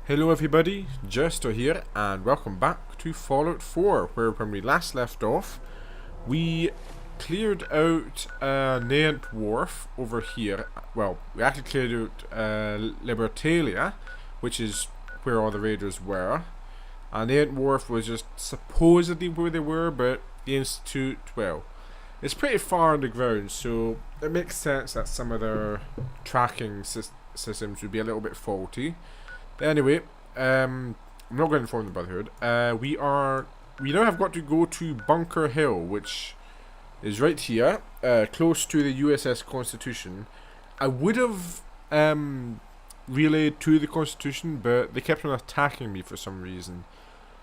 Hello everybody, Jester here, and welcome back to Fallout 4, where when we last left off, we cleared out Nant Wharf over here. Well, we actually cleared out Libertalia, which is where all the raiders were. And Nant Wharf was just supposedly where they were, but the Institute, well, it's pretty far underground, so it makes sense that some of their tracking systems would be a little bit faulty. Anyway, I'm not going to inform the Brotherhood. We now have got to go to Bunker Hill, which is right here, close to the USS Constitution. I would have relayed to the Constitution, but they kept on attacking me for some reason.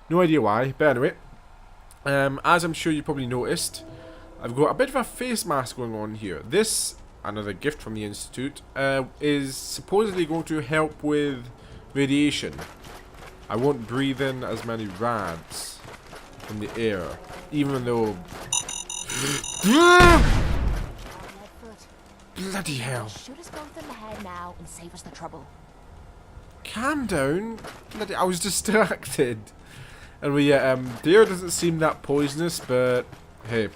No idea why, but anyway. As I'm sure you probably noticed, I've got a bit of a face mask going on here. This, another gift from the Institute, is supposedly going to help with radiation. I won't breathe in as many rads from the air, even though... Bloody hell. Shoot us both in the head now and save us the trouble. Calm down. Bloody, I was distracted. And the air doesn't seem that poisonous, but hey,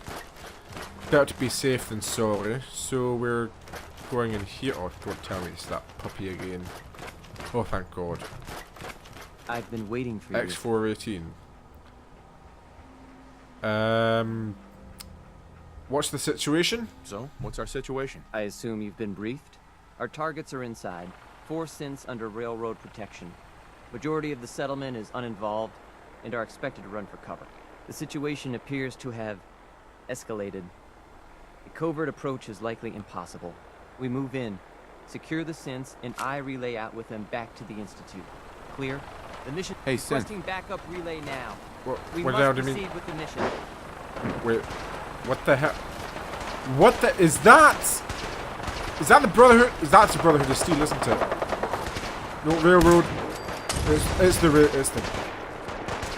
better to be safe than sorry. So we're going in here. Oh, don't tell me it's that puppy again. Oh, thank God. I've been waiting for you. X418. What's the situation? So, what's our situation? I assume you've been briefed? Our targets are inside. 4 synths under railroad protection. Majority of the settlement is uninvolved and are expected to run for cover. The situation appears to have escalated. A covert approach is likely impossible. We move in, secure the synths, and I relay out with them back to the Institute. Clear? The mission Hey, requesting backup relay now. We What must do you mean? proceed with the mission. Wait, what the hell? What the is that? Is that the Brotherhood? That's the Brotherhood of Steel, isn't it? No, railroad. It's the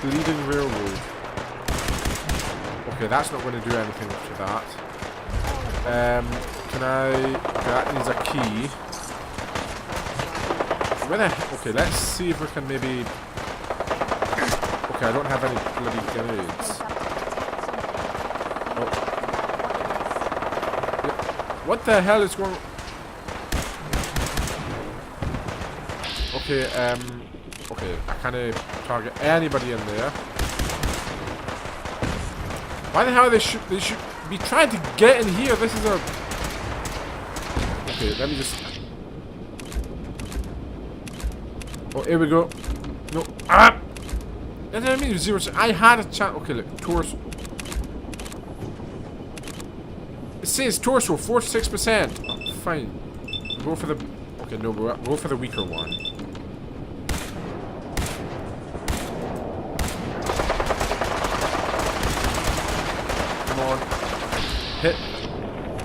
leading railroad. Okay, that's not going to do anything after that. Can I? Okay, that needs a key. Where the heck? Okay, let's see if we can maybe. Okay, I don't have any bloody grenades. Oh. What the hell is going? Okay, okay, I can't target anybody in there. Why the hell they should be trying to get in here? This is a. Okay, let me just. Oh, here we go. No. Ah! That didn't mean 0. I had a chance. Okay, look. Torso. It says torso, 46%. Oh, fine. Go for the. Okay, no, go for the weaker one. Come on. Hit.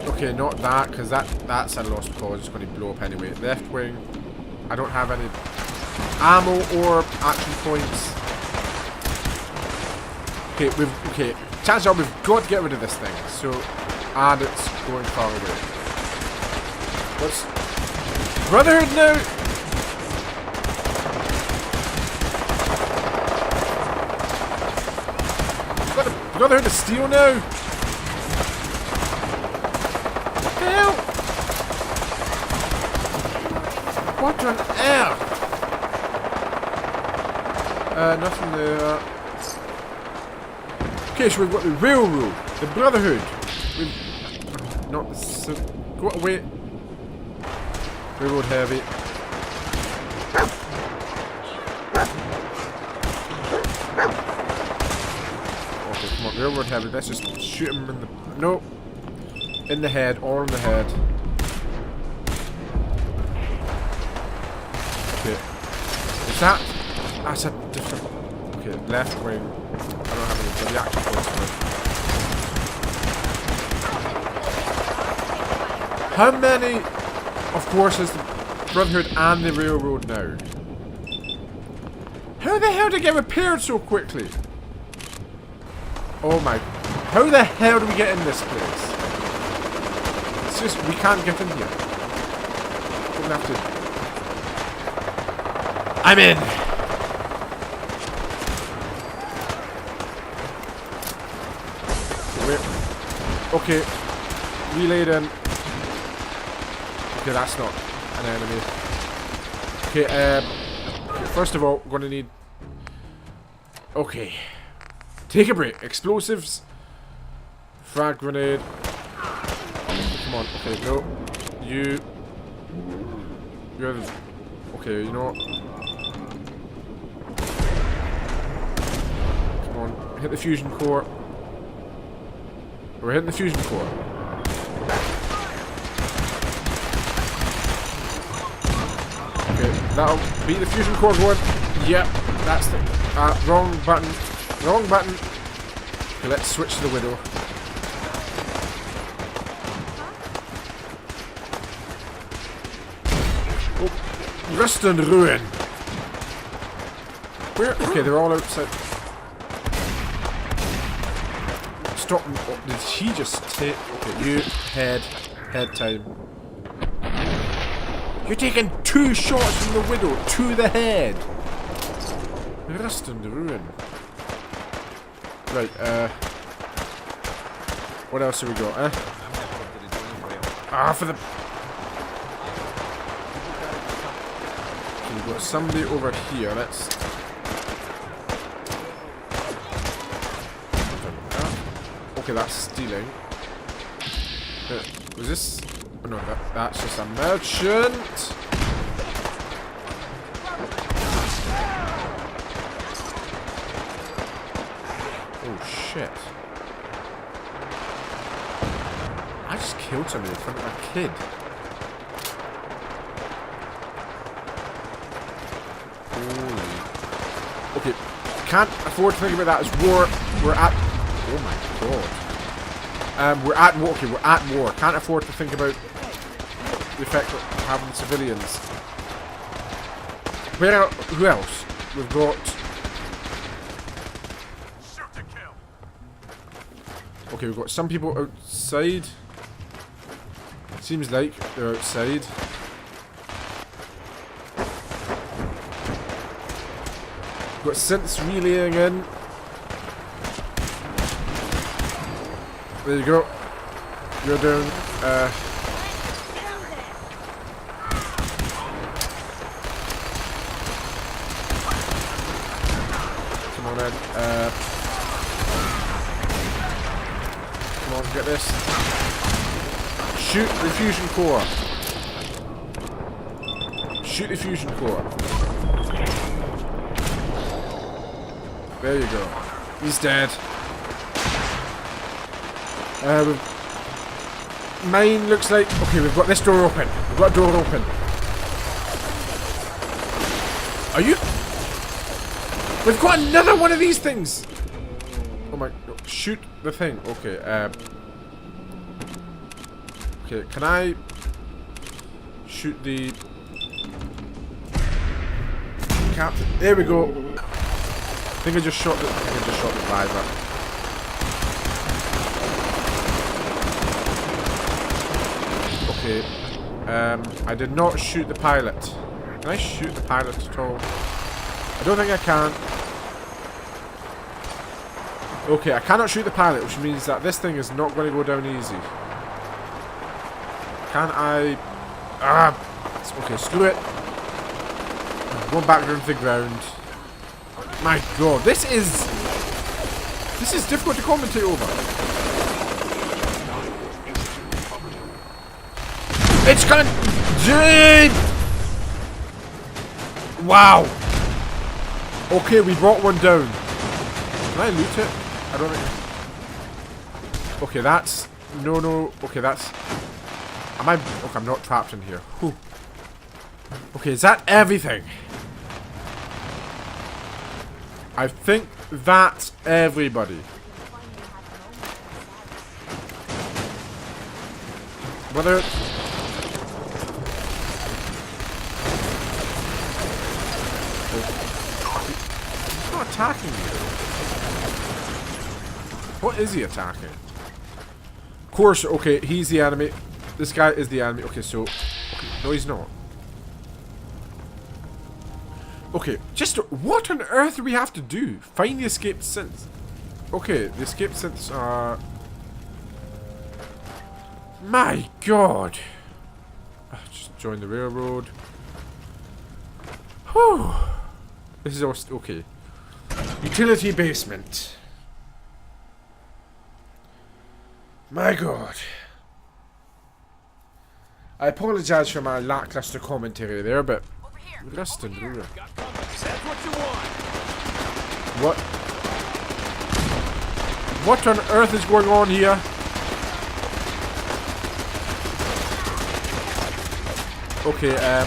Okay, not that, because that's a lost cause. It's going to blow up anyway. Left wing. I don't have any ammo or action points. Okay, chances are we've got to get rid of this thing. So, and it's going far away. What's Brotherhood now? We've got the Brotherhood of Steel now. What the hell? What on earth? Nothing there. Okay, so we've got the railroad, the Brotherhood. We've not the. Go away. Railroad heavy. Okay, come on, railroad heavy. Let's just shoot him in the. No. In the head, all in the head. Okay. Is that? That's a different. Okay, left wing. I don't have any bloody action points for it. How many, of course, is the Brotherhood and the railroad now? How the hell did it get repaired so quickly? Oh my. How the hell do we get in this place? It's just, we can't get in here. We're gonna have to. I'm in! Wait. Okay. Relayed in. Okay, that's not an enemy. Okay, first of all, we're gonna need... Okay. Take a break. Explosives. Frag grenade. Come on. Okay, no. You're the... Okay, you know what? Come on. Hit the fusion core. We're hitting the fusion core. Okay, that'll beat the fusion core going. Yep, that's the... wrong button. Wrong button. Okay, let's switch to the Widow. Oh, rust and ruin. Where? Okay, they're all outside. Stop. Oh, did he just take... Okay, you head time. You're taking 2 shots from the Widow to the head. Rust and ruin. Right, what else have we got, eh? For the... Okay, we've got somebody over here, let's... Okay, that's stealing. Was this... Oh no, that's just a merchant! Oh shit. I just killed somebody in front of a kid. Holy. Okay, can't afford to think about that as war. We're at... Oh my god. We're at war. Okay, we're at war. Can't afford to think about the effect of having civilians. Who else? We've got... Okay, we've got some people outside. Seems like they're outside. We've got synths relaying in. There you go. You're down. Come on, Ed. Come on, get this. Shoot the fusion core. Shoot the fusion core. There you go. He's dead. Mine looks like... Okay, we've got this door open. We've got a door open. Are you... We've got another one of these things! Oh my... Shoot the thing. Okay, okay, can I... Shoot the... Captain... There we go. I think I just shot the... visor. Okay, I did not shoot the pilot. Can I shoot the pilot at all? I don't think I can. Okay, I cannot shoot the pilot, which means that this thing is not going to go down easy. Can I... Okay, screw it. I'm going back down to the ground. My god, this is difficult to commentate over. It's coming! Dude! Wow! Okay, we brought one down. Can I loot it? I don't think... Okay, that's... No. Okay, that's... Am I... Okay, I'm not trapped in here. Whew. Okay, is that everything? I think that's everybody. Whether... He's not attacking you. What is he attacking? Of course, okay, he's the enemy. This guy is the enemy. Okay, so... Okay, no, he's not. Okay, just... What on earth do we have to do? Find the escaped synths. Okay, the escaped synths are... My god. Just join the railroad. Whew. This is all okay. Utility basement. My god. I apologize for my lackluster commentary there, but rest and ruin. What? What on earth is going on here? Okay, okay,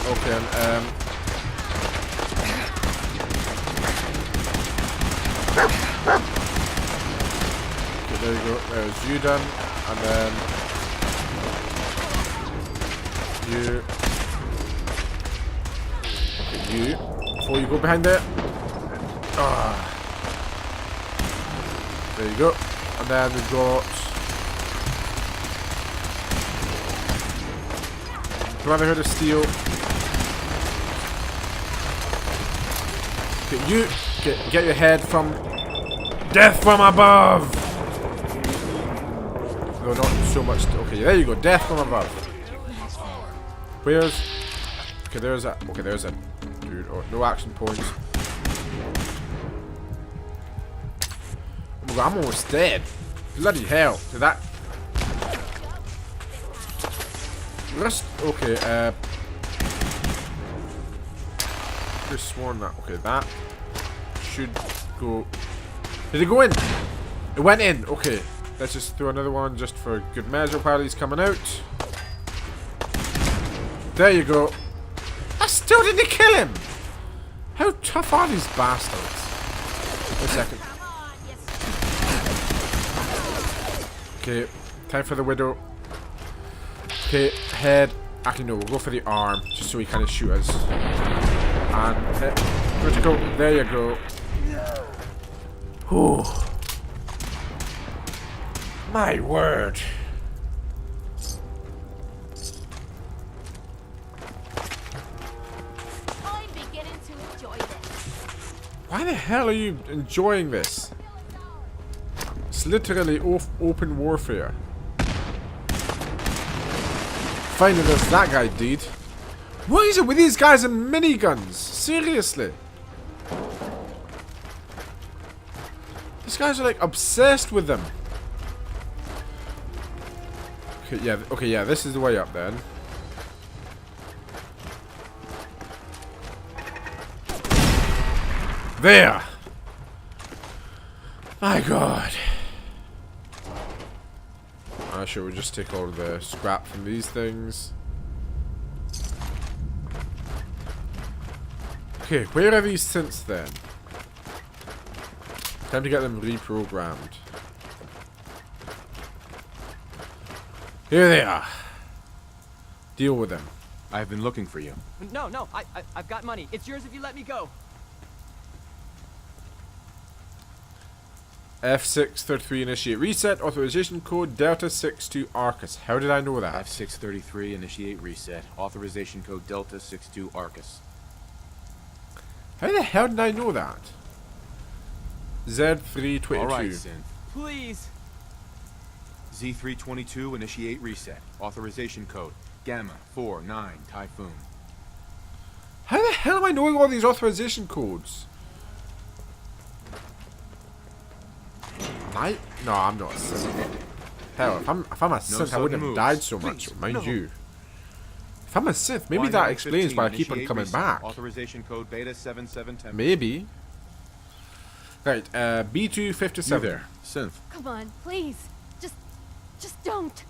okay, there you go. There's you done, and then you. Okay, you. Before you go behind there. Ah. There you go. And then we've got. Brotherhood of Steel. Okay, you get your head from death from above. No, not so much. Okay, there you go. Death from above. Where's? Okay, there's a. Okay, there's a dude. Oh, no action points. Oh, I'm almost dead. Bloody hell! Did that? Rest. Okay. Just sworn that. Okay, that should go. Did it go in? It went in. Okay. Let's just throw another one just for good measure while he's coming out. There you go. I still didn't kill him. How tough are these bastards? Wait a second. Okay, time for the widow. Okay, head. Actually, no, we'll go for the arm just so he kind of shoot us. And hit. Critical. There you go. Whew. My word. I'm beginning to enjoy this. Why the hell are you enjoying this? It's literally open warfare. Finally, there's that guy dead. What is it with these guys and miniguns? Seriously. These guys are like obsessed with them. Okay, yeah, this is the way up then. There! My god. Sure, we'll just take all of the scrap from these things. Okay, where are these synths then? Time to get them reprogrammed. Here they are. Deal with them. I've been looking for you. No, I've got money. It's yours if you let me go. F633 initiate reset. Authorization code Delta 62 Arcus. How did I know that? F633 initiate reset. Authorization code Delta 62 Arcus. How the hell did I know that? Z322. Alright, Synth. Please. Z322 initiate reset. Authorization code Gamma 49 Typhoon. How the hell am I knowing all these authorization codes? No, I'm not a synth. Hell, if I'm a synth, I wouldn't have died so much, mind you. If I'm a synth, maybe that explains why I keep on coming back. Authorization code Beta 7710. Maybe. Right, B257. There, Synth. Come on, please. Just don't.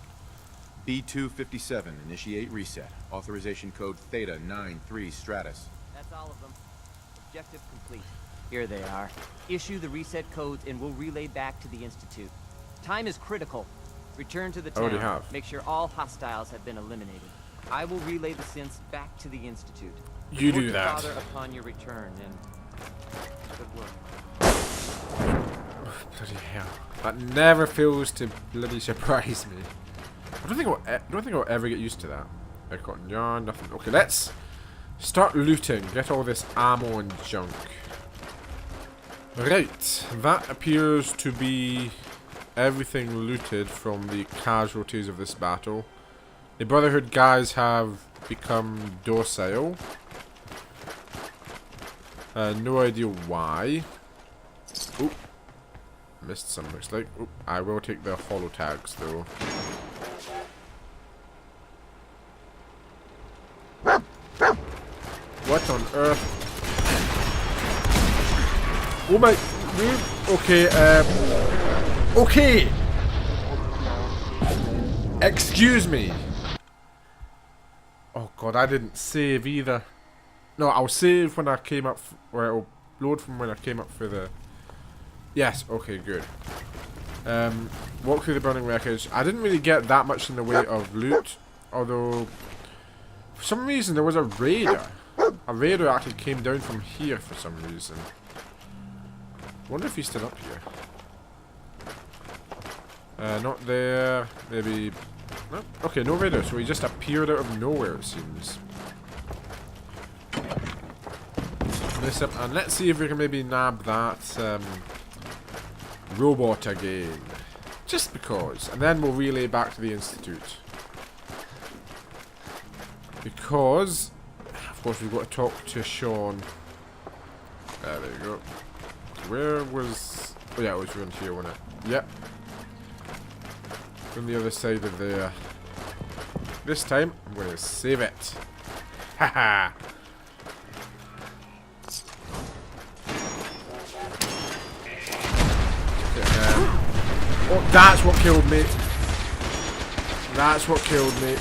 B257 initiate reset. Authorization code Theta 93 Stratus. That's all of them. Objective complete. Here they are. Issue the reset codes and we'll relay back to the Institute. Time is critical. Return to the town. Already have. Make sure all hostiles have been eliminated. I will relay the synths back to the Institute. You Report do to that. Father upon your return and good work. Bloody hell. That never fails to bloody surprise me. I don't think I'll ever get used to that. I've got yarn, nothing. Okay, let's start looting. Get all this ammo and junk. Right, that appears to be everything looted from the casualties of this battle. The Brotherhood guys have become docile. No idea why. Oop. Missed some, looks like. Oop. I will take the holo tags though. What on earth? Oh my... Okay, okay! Excuse me! Oh god, I didn't save either. No, I'll save when I came up... Or it'll load from when I came up for the... Yes, okay, good. Walk through the burning wreckage. I didn't really get that much in the way of loot. Although... For some reason there was a raider. A raider actually came down from here for some reason. Wonder if he's still up here. Not there. Maybe... No. Okay, no raider. So he just appeared out of nowhere, it seems. This up, and let's see if we can maybe nab that robot again. Just because. And then we'll relay back to the Institute. Because, of course, we've got to talk to Sean. There you go. Where was... Oh yeah, it was around here, wasn't it? Yep. From the other side of there. This time, I'm going to save it. Haha! Oh, that's what killed me. That's what killed me.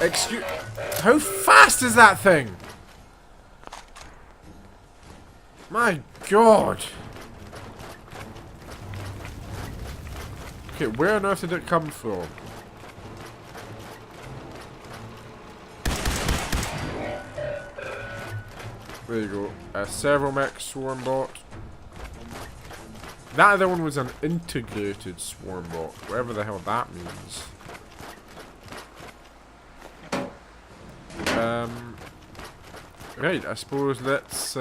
Excuse... How fast is that thing? My god. Okay, where on earth did it come from? There you go. A servo mech swarm bot. That other one was an integrated swarm bot. Whatever the hell that means. Right, I suppose let's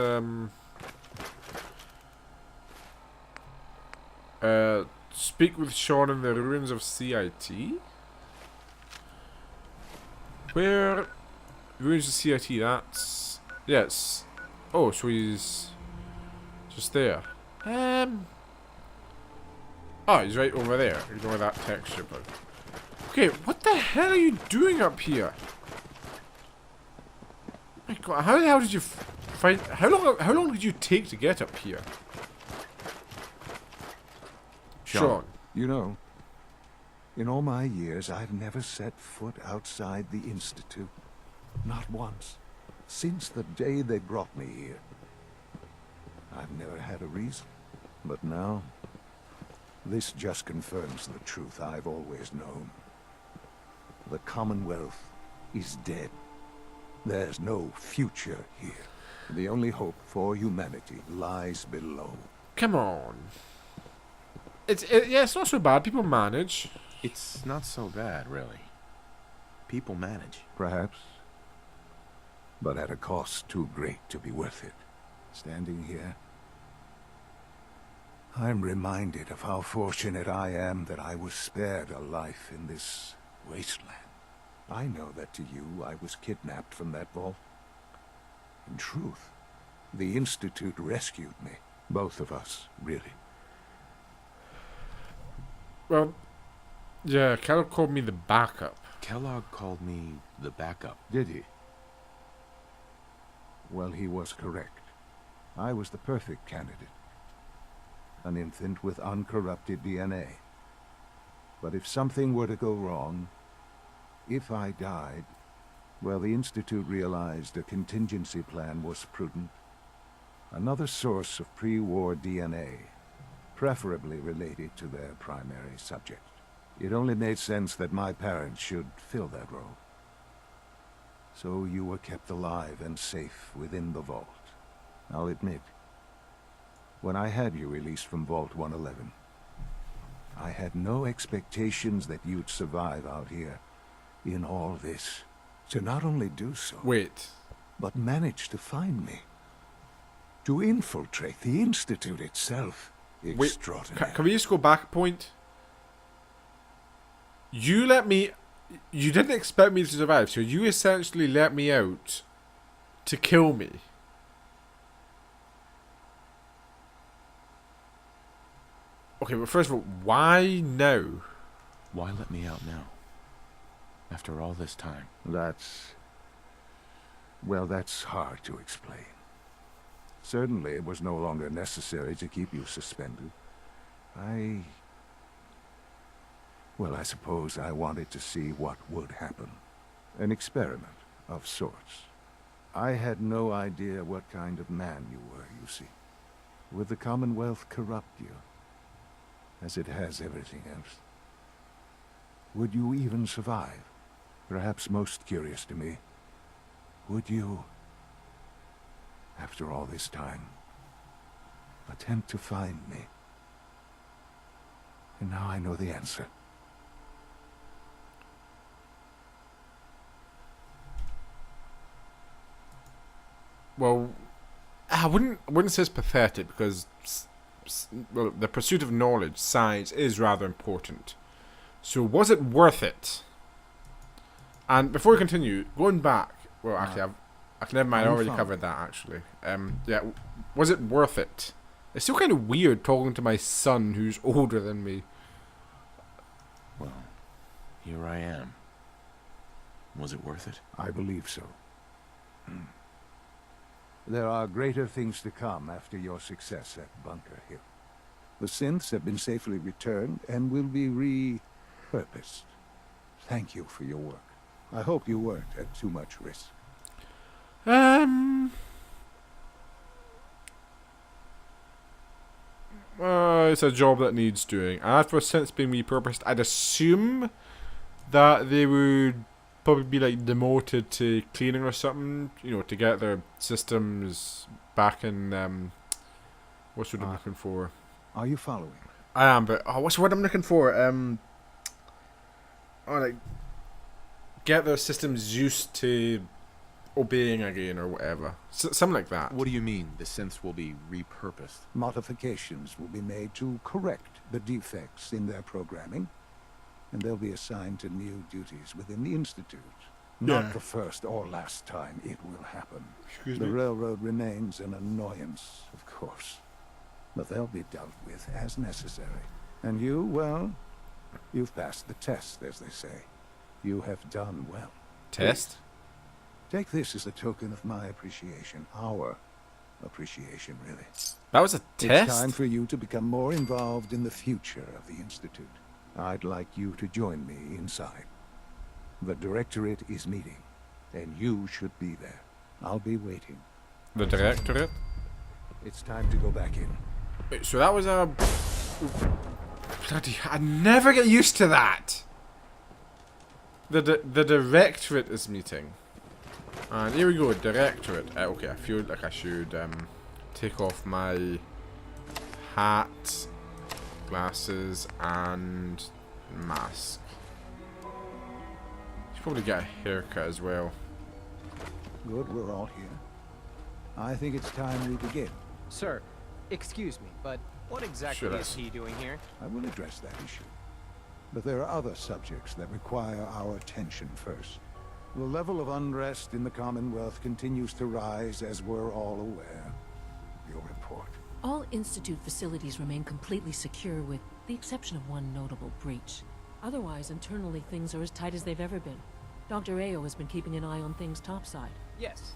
speak with Sean in the ruins of CIT. Where ruins of CIT? That's yes. Oh, so he's just there. Oh, he's right over there. Ignore that texture, but okay. What the hell are you doing up here? My God, how the hell did you find? How long did you take to get up here? Sean. You know, in all my years, I've never set foot outside the Institute. Not once. Since the day they brought me here. I've never had a reason. But now, this just confirms the truth I've always known. The Commonwealth is dead. There's no future here. The only hope for humanity lies below. Come on. Yeah, it's not so bad. People manage. It's not so bad, really. People manage. Perhaps. But at a cost too great to be worth it. Standing here, I'm reminded of how fortunate I am that I was spared a life in this wasteland. I know that to you, I was kidnapped from that vault. In truth, the Institute rescued me. Both of us, really. Well, yeah, Kellogg called me the backup. Kellogg called me the backup. Did he? Well, he was correct. I was the perfect candidate. An infant with uncorrupted DNA. But if something were to go wrong, if I died, well, the Institute realized a contingency plan was prudent. Another source of pre-war DNA, preferably related to their primary subject. It only made sense that my parents should fill that role. So you were kept alive and safe within the vault. I'll admit, when I had you released from Vault 111, I had no expectations that you'd survive out here in all this. To not only do so... Wait. but managed to find me. To infiltrate the Institute itself. Wait, Extraordinary. can we just go back a point? You let me... You didn't expect me to survive, so you essentially let me out to kill me. Okay, but first of all, why now? Why let me out now? After all this time. Well, that's hard to explain. Certainly it was no longer necessary to keep you suspended. Well, I suppose I wanted to see what would happen. An experiment of sorts. I had no idea what kind of man you were, you see. Would the Commonwealth corrupt you? As it has everything else? Would you even survive? Perhaps most curious to me, would you, after all this time, attempt to find me? And now I know the answer. Well, I wouldn't say it's pathetic because well, the pursuit of knowledge, science, is rather important. So was it worth it? And before we continue, going back, well, actually, never mind. I already covered that. Actually, yeah, was it worth it? It's still kind of weird talking to my son, who's older than me. Well, here I am. Was it worth it? I believe so. There are greater things to come after your success at Bunker Hill. The synths have been safely returned and will be repurposed. Thank you for your work. I hope you weren't at too much risk. It's a job that needs doing. And as for synths being repurposed, I'd assume that they would probably be like demoted to cleaning or something, you know, to get their systems back in what's the word I'm looking for? Are you following? I am, but what's the word I'm looking for? Like get their systems used to obeying again or whatever. Something like that. What do you mean, the synths will be repurposed? Modifications will be made to correct the defects in their programming, and they'll be assigned to new duties within the Institute. Not the first or last time it will happen. The Railroad remains an annoyance, of course, but they'll be dealt with as necessary. And you, well, you've passed the test, as they say. You have done well. Test? Take this as a token of my appreciation. Our appreciation, really. That was a test? It's time for you to become more involved in the future of the Institute. I'd like you to join me inside. The Directorate is meeting, and you should be there. I'll be waiting. The Directorate? It's time to go back in. Wait, so that was a... Bloody... I never get used to that! The Directorate is meeting. And here we go, Directorate. Okay, I feel like I should take off my hat, glasses, and mask. Should probably get a haircut as well. Good, we're all here. I think it's time we begin. Sir, excuse me, but what exactly is he doing here? I will address that issue. But there are other subjects that require our attention first. The level of unrest in the Commonwealth continues to rise, as we're all aware. Your report. All Institute facilities remain completely secure with the exception of one notable breach. Otherwise, internally, things are as tight as they've ever been. Dr. Ayo has been keeping an eye on things topside. Yes,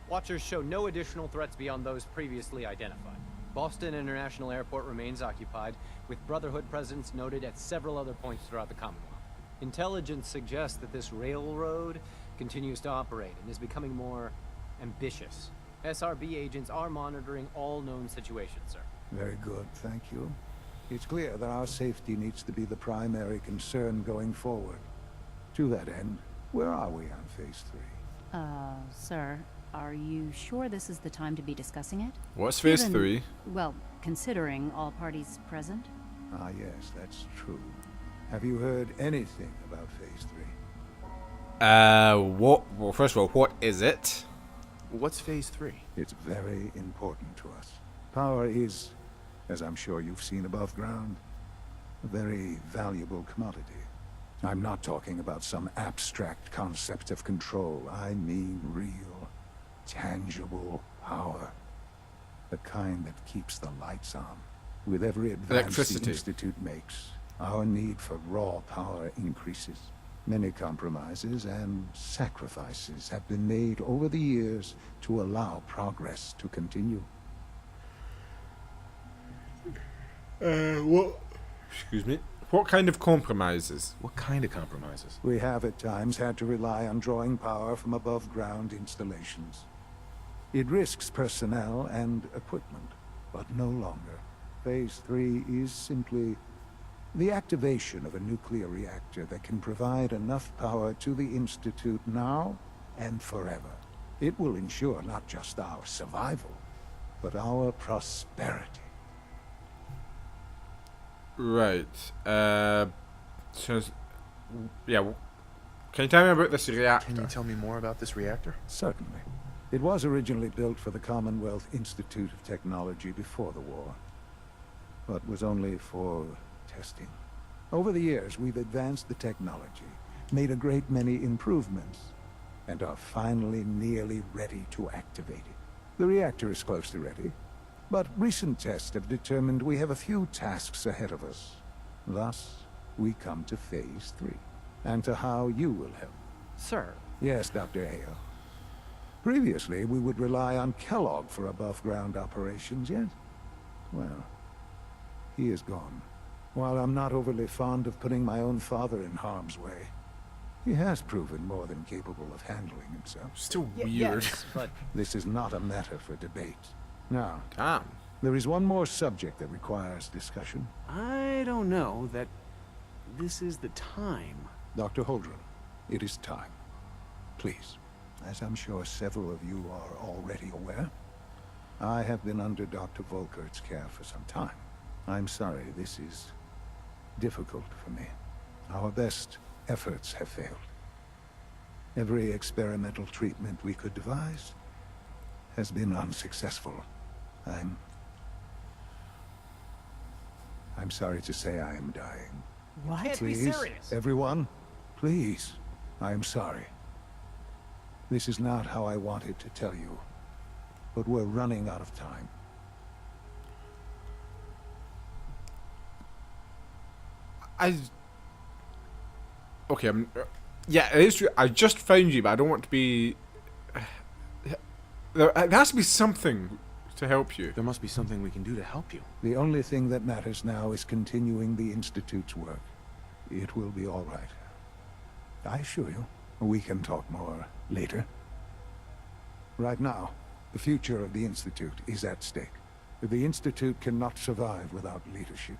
Watchers show no additional threats beyond those previously identified. Boston International Airport remains occupied, with Brotherhood presence noted at several other points throughout the Commonwealth. Intelligence suggests that this railroad continues to operate and is becoming more ambitious. SRB agents are monitoring all known situations, sir. Very good, thank you. It's clear that our safety needs to be the primary concern going forward. To that end, where are we on Phase 3? Sir, are you sure this is the time to be discussing it? What's Phase 3? Well, considering all parties present? Ah, yes, that's true. Have you heard anything about Phase 3? What? Well, first of all, what is it? What's Phase 3? It's very important to us. Power is, as I'm sure you've seen above ground, a very valuable commodity. I'm not talking about some abstract concept of control. I mean real, tangible power. The kind that keeps the lights on. With every advance the Electricity. Institute makes, our need for raw power increases. Many compromises and sacrifices have been made over the years to allow progress to continue. What? Excuse me. What kind of compromises? What kind of compromises? We have at times had to rely on drawing power from above-ground installations. It risks personnel and equipment, but no longer. Phase 3 is simply the activation of a nuclear reactor that can provide enough power to the Institute now and forever. It will ensure not just our survival, but our prosperity. Right. So, yeah. Can you tell me about this reactor? Can you tell me more about this reactor? Certainly. It was originally built for the Commonwealth Institute of Technology before the war, but was only for testing. Over the years, we've advanced the technology, made a great many improvements, and are finally nearly ready to activate it. The reactor is close to ready, but recent tests have determined we have a few tasks ahead of us. Thus, we come to Phase 3, and to how you will help. Sir, Yes, Dr. Hale. Previously, we would rely on Kellogg for above-ground operations, yet, well, he is gone. While I'm not overly fond of putting my own father in harm's way, he has proven more than capable of handling himself. Still weird. yes, but This is not a matter for debate. Now, Damn. there is one more subject that requires discussion. I don't know that this is the time. Dr. Holdren, it is time. Please, as I'm sure several of you are already aware, I have been under Dr. Volkert's care for some time. I'm sorry this is difficult for me. Our best efforts have failed. Every experimental treatment we could devise has been unsuccessful. I'm sorry to say I am dying. can't be Please, serious. everyone, please, I am sorry. This is not how I wanted to tell you, but we're running out of time. Okay, yeah, it is true. I just found you, but I don't want to be... There has to be something to help you. There must be something we can do to help you. The only thing that matters now is continuing the Institute's work. It will be all right. I assure you, we can talk more later. Right now, the future of the Institute is at stake. The Institute cannot survive without leadership.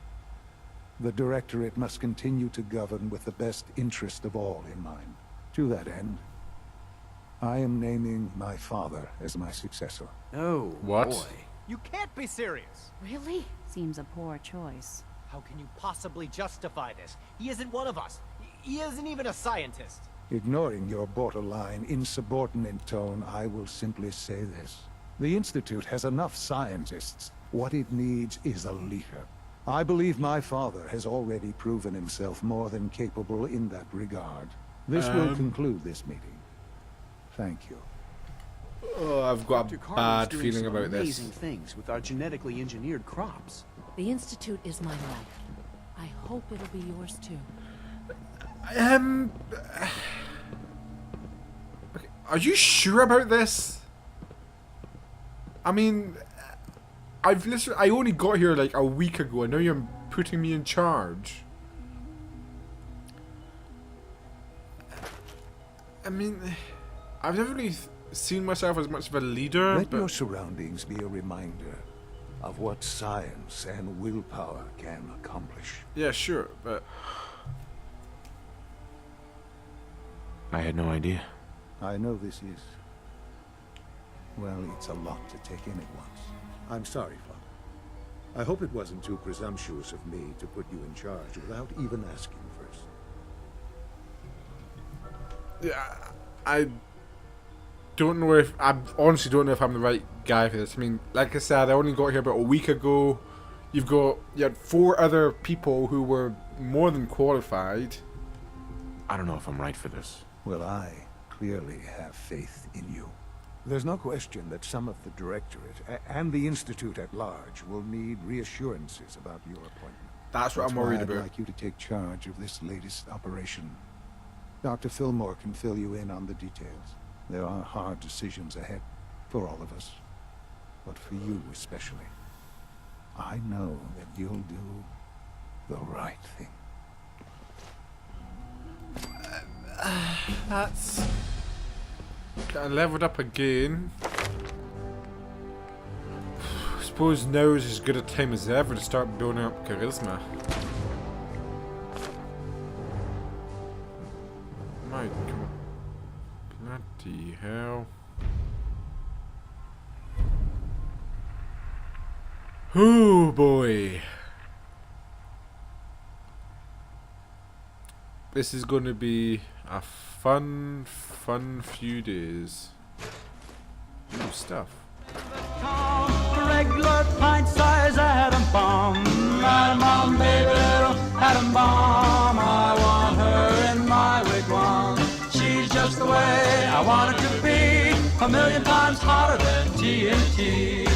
The Directorate must continue to govern with the best interest of all in mind. To that end, I am naming my father as my successor. Oh, What? boy. You can't be serious. Really? Seems a poor choice. How can you possibly justify this? He isn't one of us. He isn't even a scientist. Ignoring your borderline, insubordinate tone, I will simply say this. The Institute has enough scientists. What it needs is a leader. I believe my father has already proven himself more than capable in that regard. This will conclude this meeting. Thank you. Oh, I've got Dr. a Carter's bad doing feeling some about this. amazing things with our genetically engineered crops. The Institute is my life. I hope it'll be yours too. Okay, are you sure about this? I mean, I only got here like a week ago, and now you're putting me in charge. I mean, I've never really seen myself as much of a leader, Let but your surroundings be a reminder of what science and willpower can accomplish. yeah, sure, but I had no idea. I know this is... well, it's a lot to take in at once. I'm sorry, Father. I hope it wasn't too presumptuous of me to put you in charge without even asking first. Yeah, I don't know if I honestly don't know if I'm the right guy for this. I mean, like I said, I only got here about a week ago. You had 4 other people who were more than qualified. I don't know if I'm right for this. Well, I clearly have faith in you. There's no question that some of the Directorate and the Institute at large will need reassurances about your appointment. That's what I'm worried why about. I'd like you to take charge of this latest operation. Dr. Fillmore can fill you in on the details. There are hard decisions ahead for all of us, but for you especially. I know that you'll do the right thing. That's... I leveled up again. I suppose now is as good a time as ever to start building up charisma. My God. Bloody hell. Oh boy. This is going to be a fun few days. New stuff. Regular pint-sized atom bomb. Atom bomb, baby, little atom bomb. I want her in my wigwam. She's just the way I want her to be. A million times hotter than TNT.